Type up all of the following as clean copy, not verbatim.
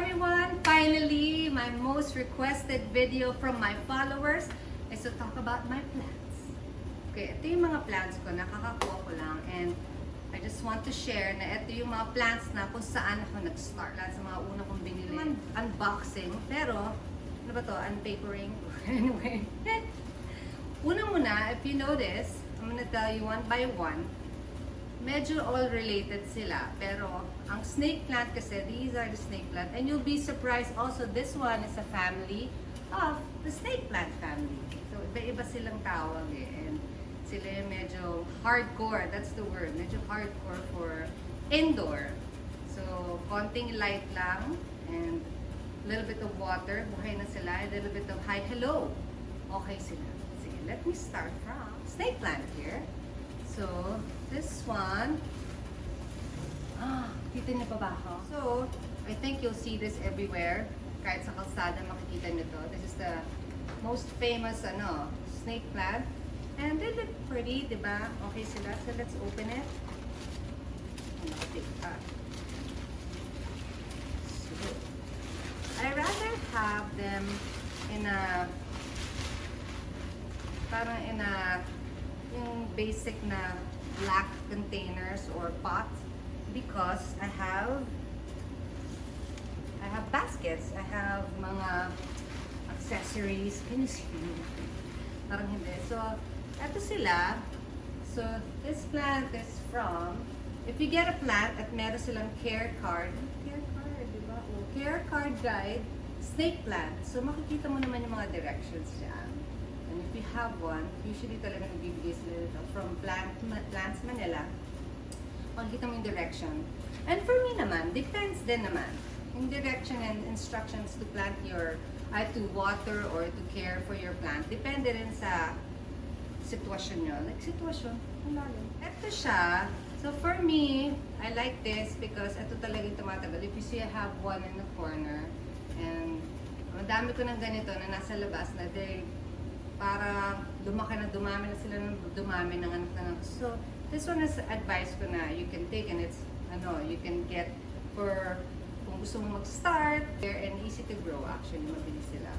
everyone! Finally, my most requested video from my followers is to talk about my plants. Okay, ito yung mga plants ko, nakakakuha ko lang, and I just want to share na ito yung mga plants na kung saan ako nag-start. Sa mga una kong binili. Unboxing, pero ano ba to? Unpapering? Anyway, una-muna, if you notice, I'm gonna tell you one by one. Medyo all related sila, pero ang snake plant kasi, these are the snake plant, and you'll be surprised also, this one is a family of the snake plant family. So, iba-iba silang tawag eh, and sila yung medyo hardcore, that's the word, medyo hardcore for indoor. So, konting light lang, and a little bit of water, buhay na sila, a little bit of hi, hello, okay sila. Sige, let me start from snake plant here. So, this one, kita niyo pa ba ako? So, I think you'll see this everywhere. Kahit sa kalsada makikita niyo to. This is the most famous snake plant. And they look pretty, diba? Okay sila. So, let's open it. So, I rather have them in a, parang in a, yung basic na black containers or pots because I have baskets, I have mga accessories. Can you see? Parang hindi. So, eto sila. So, this plant is from, if you get a plant at meron silang care card, diba? O, care card guide, snake plant. So, makikita mo naman yung mga directions dyan. And if you have one, usually talaga nagbibigay sila dito from Plants Manila. Makikita mo yung direction. And for me naman, depends din naman. Yung direction and instructions to plant your, to water or to care for your plant. Depende rin sa sitwasyon nyo. Like sitwasyon, ito siya. So for me, I like this because ito talaga yung tumatagal. If you see, I have one in the corner. And madami ko ng ganito na nasa labas na para lumaki na dumami na sila ng dumami ng anak. So, this one is advice ko na you can take and it's, you can get for kung gusto mo mag-start. And easy to grow actually, mabilis sila.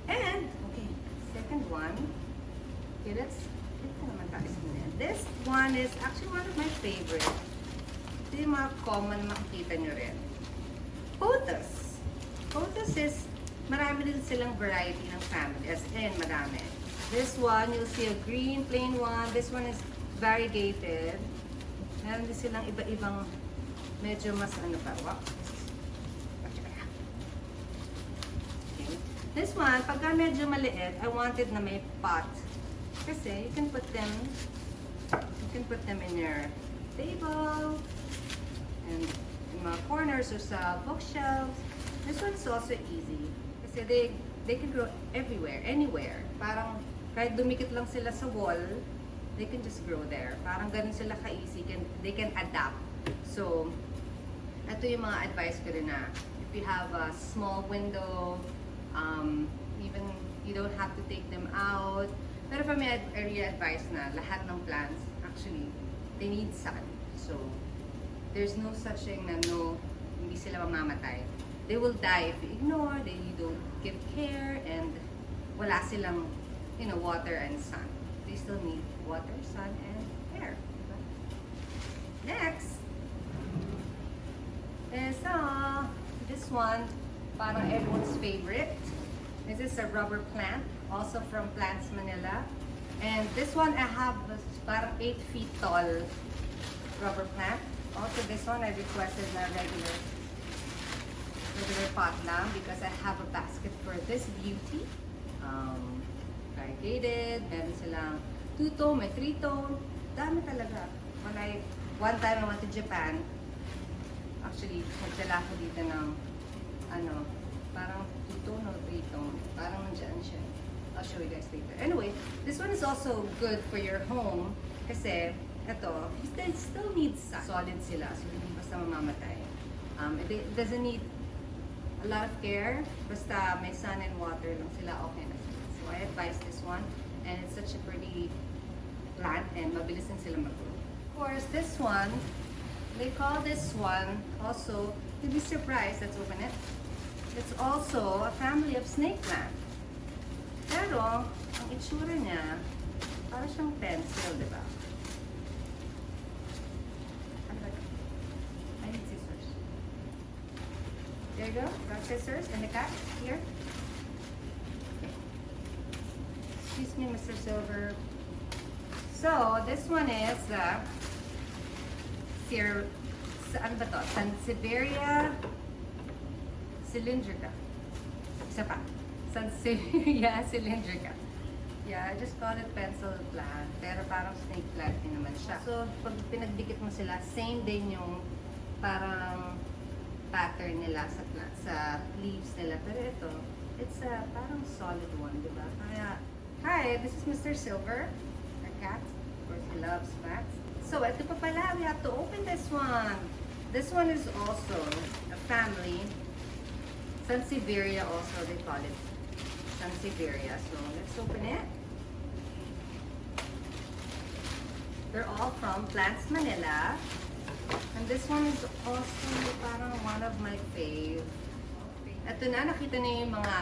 And, okay, second one. Okay, ito naman tayo sa mga. This one is actually one of my favorite. Ito yung mga common makikita nyo rin. Pothos. Pothos is, marami din silang variety ng family. As in, marami. This one, you'll see a green, plain one. This one is variegated. Meron din silang iba-ibang medyo mas pa. Okay. This one, pagka medyo maliit, I wanted na may pot. Kasi you can put them in your table and in mga corners or sa bookshelves. This one is also easy. Kasi they can grow everywhere, anywhere. Parang kahit dumikit lang sila sa wall, they can just grow there. Parang ganun sila ka-easy. They can adapt. So, ito yung mga advice ko rin na if you have a small window, even you don't have to take them out. Pero for me, I really advise na lahat ng plants, actually, they need sun. So, there's no such thing na hindi sila mamamatay. They will die if you ignore, you don't give care, and wala silang water and sun. They still need water, sun, and air. Next is this one, parang everyone's favorite. This is a rubber plant, also from Plants Manila. And this one I have parang 8 feet tall rubber plant. Also this one I requested na regular pot lang because I have a basket for this beauty. Variegated, meron silang 2-tone, may 3-tone, dami talaga. One time I went to Japan, actually, nagdala ko dito ng, parang 2-tone or 3-tone, parang nandiyan siya. I'll show you guys later. Anyway, this one is also good for your home, kasi, they still need sun. Solid sila, so hindi basta mamamatay. It doesn't need a lot of care, basta may sun and water lang sila, okay na sila. So I advise this one, and it's such a pretty plant, and mabilis din sila mag-grow. Of course, this one, they call this one also, you'll be surprised, let's open it. also a family of snake plant. Pero, ang itsura niya, para siyang pencil, di ba? I need scissors. There you go. Got scissors and the cut here. Okay. Excuse me, Mr. Silver. So, this one is ano ba to? Sansevieria cylindrica. Isa pa. Sansevieria cylindrica. Yeah, I just call it pencil plant. Pero parang snake plant din naman siya. So, pag pinagdikit mo sila, same din yung parang pattern nila sa leaves nila. Pero ito, it's a parang solid one, di ba? Kaya, hi, this is Mr. Silver, our cat. Of course, he loves plants. So, ito pa pala, we have to open this one. This one is also a family. Sansevieria also, they call it. Sansevieria. So, let's open it. They're all from Plants Manila. And this one is also parang one of my fave. Ito na, nakita niyo yung mga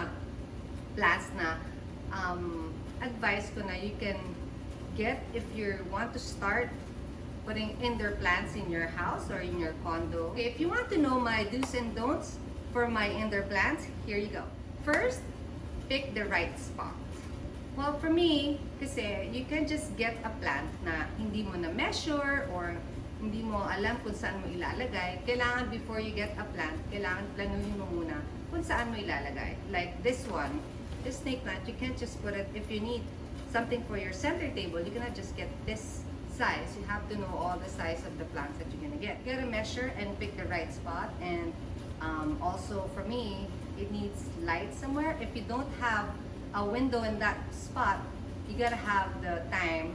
plants na advice ko na you can get if you want to start putting indoor plants in your house or in your condo. Okay, if you want to know my do's and don'ts for my indoor plants, here you go. First, pick the right spot. Well, for me, kasi you can just get a plant na hindi mo na measure or hindi mo alam kung saan mo ilalagay. Kailangan before you get a plant, kailangan planuhin mo muna kung saan mo ilalagay. Like this one, this snake plant, you can't just put it, if you need something for your center table, you cannot just get this size. You have to know all the size of the plants that you're gonna get. You gotta measure and pick the right spot. And also for me, it needs light somewhere. If you don't have a window in that spot, you gotta have the time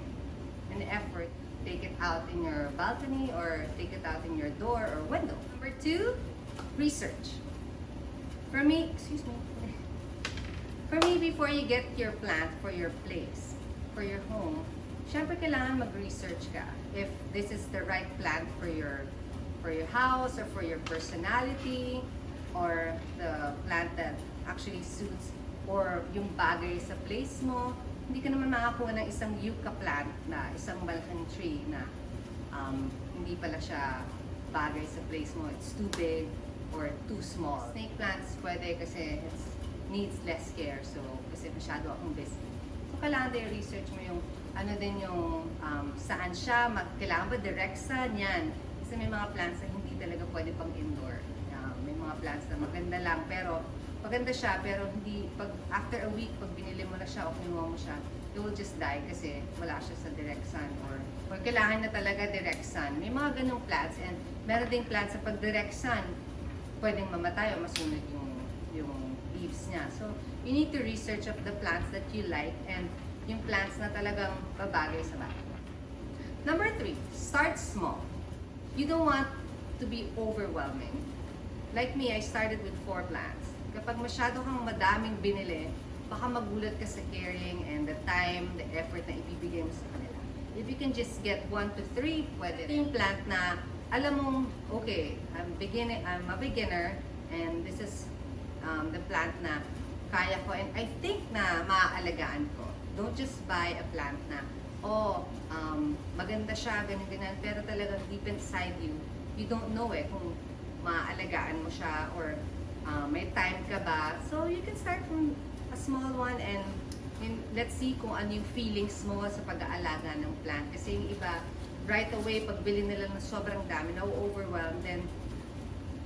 and the effort. Take it out in your balcony or take it out in your door or window. Number 2, research. For me, excuse me. For me, before you get your plant for your place, for your home, syempre kailangan mag-research ka if this is the right plant for your house or for your personality or the plant that actually suits or yung bagay sa place mo. Hindi ka naman makakuha ng isang yucca plant na isang malaking tree na hindi pala siya bagay sa place mo. It's too big or too small. Snake plants pwede kasi it needs less care. So, kasi masyado akong busy. So, kailangan din research mo yung ano din yung saan siya, kailangan ba direct sun, yan. Kasi may mga plants na hindi talaga pwede pang indoor. May mga plants na maganda lang, pero maganda siya, pero hindi, after a week, pag binili mo na siya o kinuha mo siya, it will just die kasi wala siya sa direct sun or kailangan na talaga direct sun. May mga ganong plants and meron ding plants sa pag direct sun, pwedeng mamatay o masunog yung leaves niya. So, you need to research of the plants that you like and yung plants na talagang babagay sa bahay. Number 3, start small. You don't want to be overwhelming. Like me, I started with 4 plants. Kapag masyado kang madaming binili, baka magulat ka sa caring and the time, the effort na ibibigay mo sa kanila. If you can just get 1 to 3, pwede. Ito yung plant na alam mong, okay, I'm a beginner and this is the plant na kaya ko and I think na maaalagaan ko. Don't just buy a plant na, maganda siya, ganyan-ganyan, pero talagang deep inside you, you don't know kung maaalagaan mo siya or may time ka ba. So, you can start from a small one and let's see kung ano yung feelings mo sa pag-aalaga ng plant. Kasi yung iba, right away, pag bili nila ng sobrang dami, na-overwhelmed, then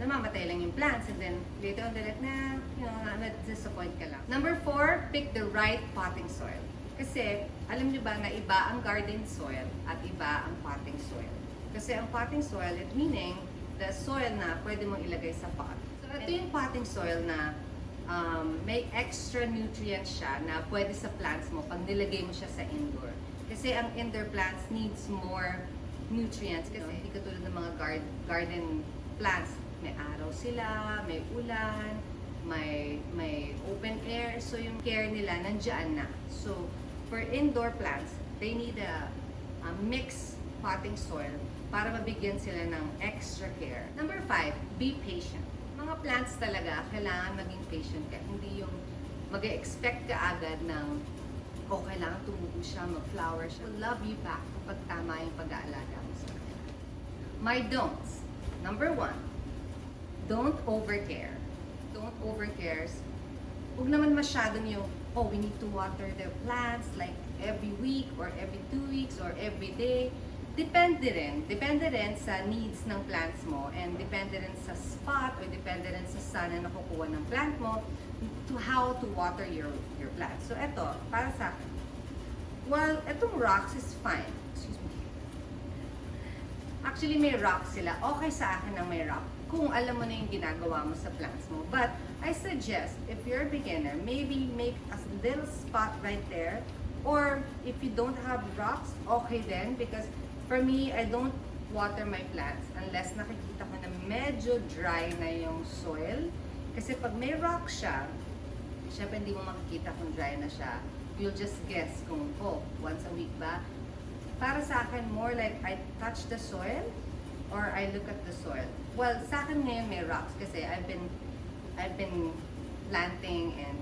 namamatay lang yung plants and then later on, they're like, na-disappoint ka lang. Number 4, pick the right potting soil. Kasi, alam nyo ba na iba ang garden soil at iba ang potting soil. Kasi ang potting soil, it meaning the soil na pwede mong ilagay sa pot. So, ito yung potting soil na may extra nutrients siya na pwede sa plants mo pag nilagay mo siya sa indoor. Kasi ang indoor plants needs more nutrients kasi hindi katulad ng mga garden plants. May araw sila, may ulan, may open air. So, yung care nila nandiyan na. So, for indoor plants, they need a mixed potting soil para mabigyan sila ng extra care. Number 5, be patient. Mga plants talaga, kailangan maging patient ka. Hindi yung mag-expect ka agad ng kailangan tumubo siya, mag-flower siya. Will love you back kapag tama yung pag-aalaga mo sa kanya. My don'ts. Number 1, don't overcare. Don't overcare. Huwag naman masyadong yung, we need to water the plants like every week or every 2 weeks or every day. Depende rin sa needs ng plants mo and depende rin sa spot or depende rin sa sun na nakukuha ng plant mo to how to water your plants. So eto, para sa akin, well, etong rocks is fine. Excuse me. Actually, may rocks sila. Okay sa akin ang may rock kung alam mo na yung ginagawa mo sa plants mo. But I suggest, if you're a beginner, maybe make a little spot right there. Or if you don't have rocks, okay then, because for me, I don't water my plants unless nakikita ko na medyo dry na yung soil. Kasi pag may rock siya, syempre hindi mo makikita kung dry na siya. You'll just guess kung, once a week ba? Para sa akin, more like I touch the soil or I look at the soil. Well, sa akin ngayon may rocks kasi I've been planting and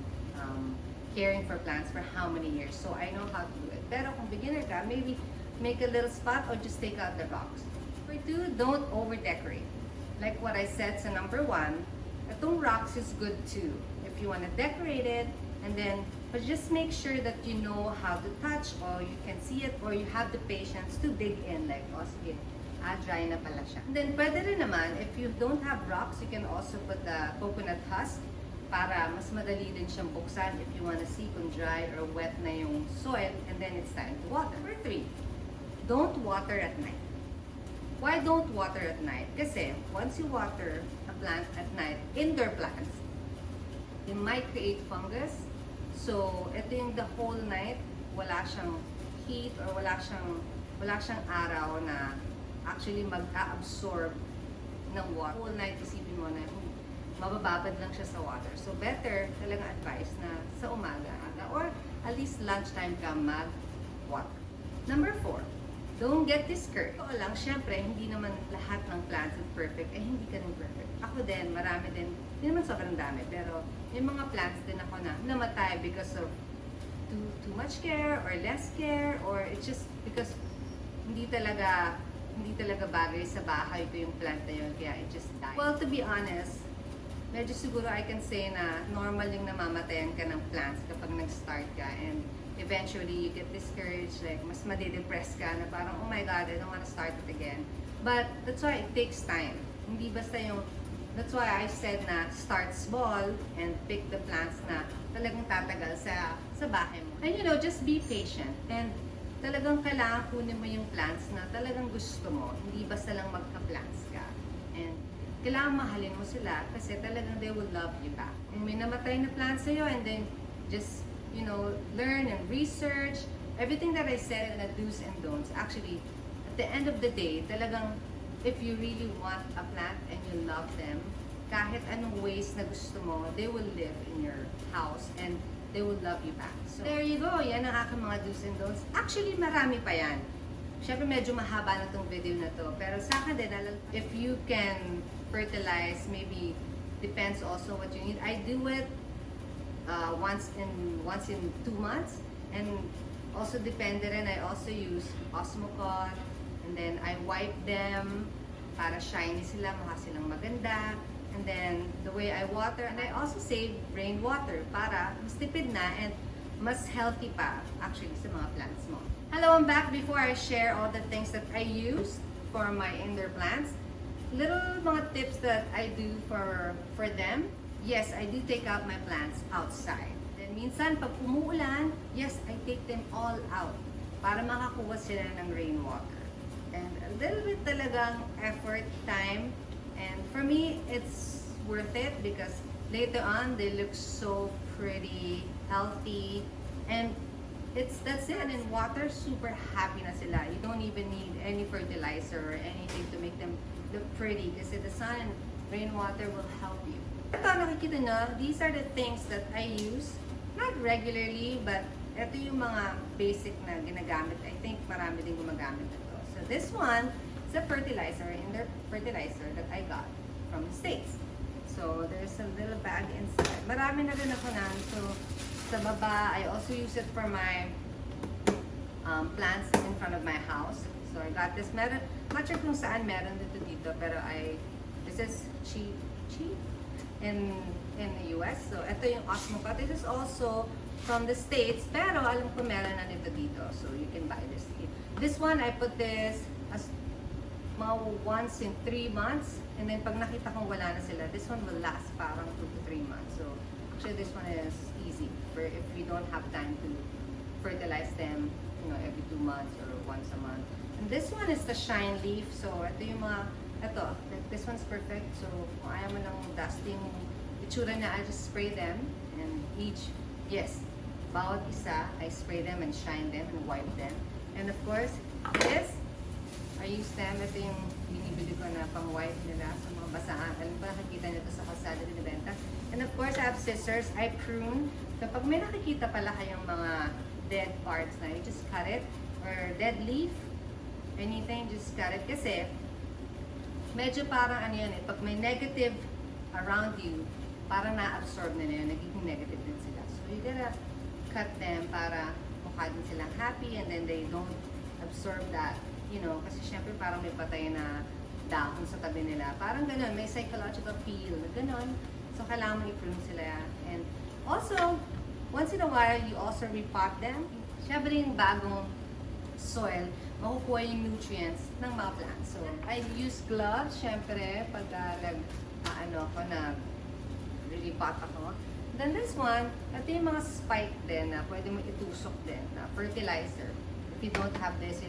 caring for plants for how many years. So I know how to do it. Pero kung beginner ka, maybe make a little spot or just take out the rocks. Number 2, don't over-decorate. Like what I said sa number 1, itong rocks is good too. If you want to decorate it, and then, but just make sure that you know how to touch or you can see it or you have the patience to dig in like, sige, dry na pala siya. And then, pwede rin naman, if you don't have rocks, you can also put the coconut husk para mas madali din siyang buksan if you want to see kung dry or wet na yung soil, and then it's time to water. Number 3, don't water at night. Why don't water at night? Kasi once you water a plant at night, indoor plants, it might create fungus. So, ito yung the whole night, wala siyang heat or wala siyang araw na actually mag-absorb ng water. Whole night, isipin mo na mabababad lang siya sa water. So, better talagang advice na sa umaga or at least lunchtime ka mag-water. Number 4, don't get discouraged. Ito lang, syempre, hindi naman lahat ng plants are perfect. Hindi ka rin perfect. Ako din, marami din. Hindi naman sobrang dami. Pero may mga plants din ako na namatay because of too much care or less care or it's just because hindi talaga bagay sa bahay ko yung plant na yun. Kaya it just died. Well, to be honest, medyo siguro I can say na normal yung namamatayan ka ng plants kapag nag-start ka and eventually you get discouraged, like mas madidepress ka na parang, oh my God, I don't want to start it again. But that's why it takes time. Hindi basta yung, that's why I said na start small and pick the plants na talagang tatagal sa bahay mo. And just be patient and talagang kailangan kunin mo yung plants na talagang gusto mo. Hindi basta lang magka-plants ka. And kailangan mahalin mo sila kasi talagang they will love you back. And may namatay na plants sa'yo and then just, learn and research. Everything that I said in the do's and don'ts, actually, at the end of the day, talagang if you really want a plant and you love them, kahit anong ways na gusto mo, they will live in your house and they will love you back. So, there you go. Yan ang aking mga do's and don'ts. Actually, marami pa yan. Siyempre, medyo mahaba na tong video na to. Pero sa akin din, if you can fertilize, maybe depends also what you need. I do it once in 2 months, and also depende rin. I also use Osmocon, and then I wipe them para shiny sila, mukha silang maganda. And then the way I water, and I also save rainwater para mas tipid na and mas healthy pa actually sa mga plants mo. Hello, I'm back. Before I share all the things that I use for my indoor plants, little mga tips that I do for them. Yes, I do take out my plants outside. Then minsan pag umuulan, yes, I take them all out para makakuha sila ng rainwater. And a little bit talagang effort, time, and for me, it's worth it because later on, they look so pretty, healthy, and that's it. And in water, super happy na sila. You don't even need any fertilizer or anything to make them look pretty kasi the sun and rainwater will help you. Ito, nakikita nyo, these are the things that I use, not regularly, but ito yung mga basic na ginagamit. I think marami din gumagamit ito. So this one is a fertilizer, indoor fertilizer that I got from the States. So, there's a little bag inside. Marami na rin ako na. So, sa baba, I also use it for my plants in front of my house. So, I got this. Meron, not sure kung saan meron dito, pero this is cheap in the US. So, ito yung Osmo Pot. This is also from the States, pero alam ko meron na dito. So, you can buy this. This one, I put this as once in 3 months. And then, pag nakita kong wala na sila, this one will last parang 2 to 3 months. So, actually, this one is easy for if we don't have time to fertilize them, you know, every 2 months or once a month. And this one is the shine leaf. So, ito yung this one's perfect. So, kung ayaw mo ng dusting, itsura niya, I just spray them. And bawat isa, I spray them and shine them and wipe them. And of course, this, I use them. Ito yung binibili ko na pang-wipe nila sa mga basahan. Alam ko, nakikita nyo ito sa kalsada binibenta. And of course, I have scissors. I prune. So, pag may nakikita pala kayong mga dead parts na, you just cut it. Or dead leaf, anything, just cut it. Kasi, medyo parang ano yan eh, pag may negative around you, parang na-absorb nila yun, nagiging negative din sila. So, you gotta cut them para mukha din silang happy and then they don't absorb that, you know, kasi syempre parang may patay na dahon sa tabi nila. Parang ganun, may psychological feel, ganun. So, kailangan mo i-prune sila. And also, once in a while, you also repot them. Syempre yung bagong soil, makukuha yung nutrients ng mga plants. So, I use gloves, syempre, pag nag-repot ako. Then this one, ito yung mga spike din na pwede mo itusok din na fertilizer. If you don't have this,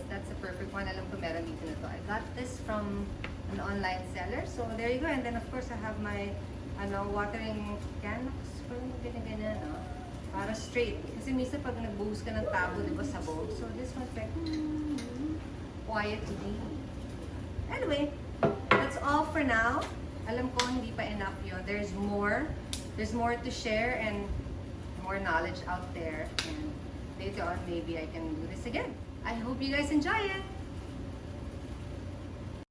that's a perfect one. Alam ko meron dito na to. I got this from an online seller. So, there you go. And then, of course, I have my watering can. Ganyan, no? Para straight. Kasi minsan pag nagbuhos ka ng tabo, di ba, sa bowl. So, this one's like, quiet to be. Anyway, that's all for now. Alam ko, hindi pa enough yun. There's more to share and more knowledge out there. And later on, maybe I can do this again. I hope you guys enjoy it.